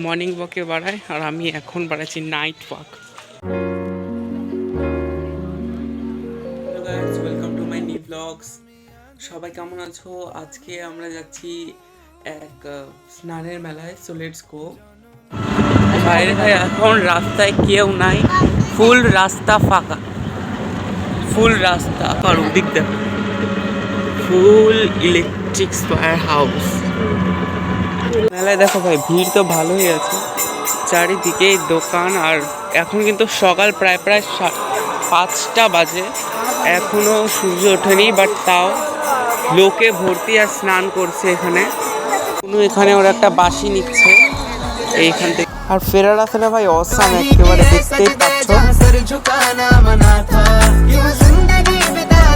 Morning ওয়াকে বাড়ায় আর আমি এখন বাড়াচ্ছি night walk. Hello guys, welcome to my new blogs. সবাই কেমন আছো? আজকে আমরা যাচ্ছি এক স্নানের মেলায়, সো লেটস গো। বাইরে ভাই এখন রাস্তায় কেউ নাই, ফুল রাস্তা ফাঁকা, ফুল রাস্তা আর ওদিক দেখো ফুল ইলেকট্রিক স্কোয়ার হাউস। মেলায় দেখো ভাই ভিড় তো ভালোই আছে, চারিদিকেই দোকান। আর এখন কিন্তু সকাল প্রায় 5টা বাজে, এখনো সূর্য ওঠেনি, বাট তাও লোকে ভর্তি আর স্নান করছে এখানে। এখানে ওরা একটা বাঁশি নিচ্ছে এইখান থেকে। আর ফেরার রাস্তাটা ভাই অসাম, একেবারে দেখতেই পাচ্ছ।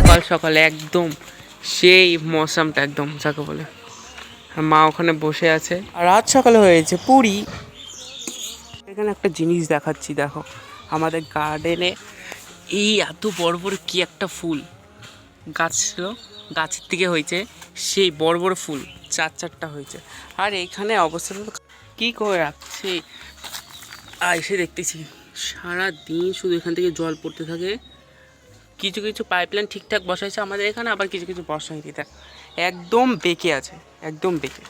সকাল সকাল একদম সেই মৌসামটা একদম যাকে বলে। মা ওখানে বসে আছে আর রাত সকালে হয়েছে পুরি। এখানে একটা জিনিস দেখাচ্ছি, দেখো আমাদের গার্ডেনে এই এত বড় বড় কি একটা ফুল গাছ ছিল, গাছের থেকে হয়েছে সেই বড় বড় ফুল, 4-4টা হয়েছে। আর এইখানে অবস্থা কি করে রাখছে এসে দেখতেছি সারা দিন শুধু এখান থেকে জল পড়তে থাকে। কিছু কিছু পাইপলাইন ঠিকঠাক বসাইছে আমাদের এখানে, আবার কিছু কিছু বসাইনি। দেখ একদম বেঁকে আছে, একদম বেঁকে।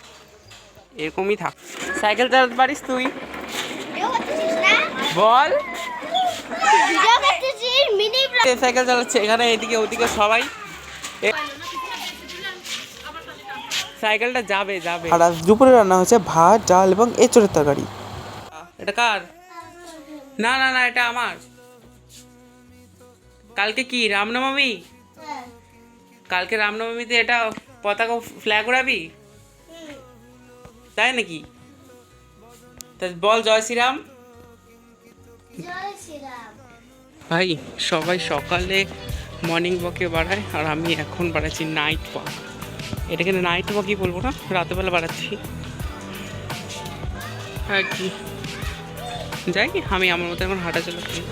এরকমই থাক। সাইকেল চালাতে পারিস তুই? বল। সাইকেল চালাচ্ছে এখানে, এদিকে ওদিকে সবাই। সাইকেলটা যাবে যাবে। আর আজ দুপুরে রান্না হয়েছে ভাত, ডাল এবং এঁচড়ের তরকারি। এটা কার? না না না, এটা আমার। কালকে কি রামনবমী? কালকে রামনবমীতে এটা পতাকা ফ্ল্যাগ উড়াবি, তাই নাকি? তা বল জয় শ্রীরাম। ভাই সবাই সকালে মর্নিং ওয়াকে বাড়ায় আর আমি এখন বাড়াচ্ছি নাইট ওয়াক। এটাকে নাইট ওয়াকই বলবো না, রাতেবেলা বাড়াচ্ছি আর কি। যাই আমি আমার মতো এখন হাঁটা চলা করি।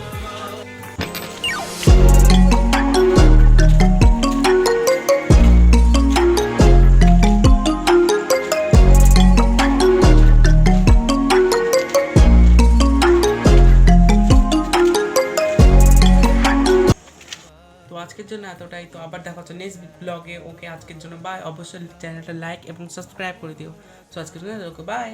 তো আজকের জন্য এতটাই, তো আবার দেখা হচ্ছে নেক্সট ব্লগে। ওকে আজকের জন্য বাই। অবশ্যই চ্যানেলটা লাইক এবং সাবস্ক্রাইব করে দিও। তো আজকের জন্য ওকে বাই।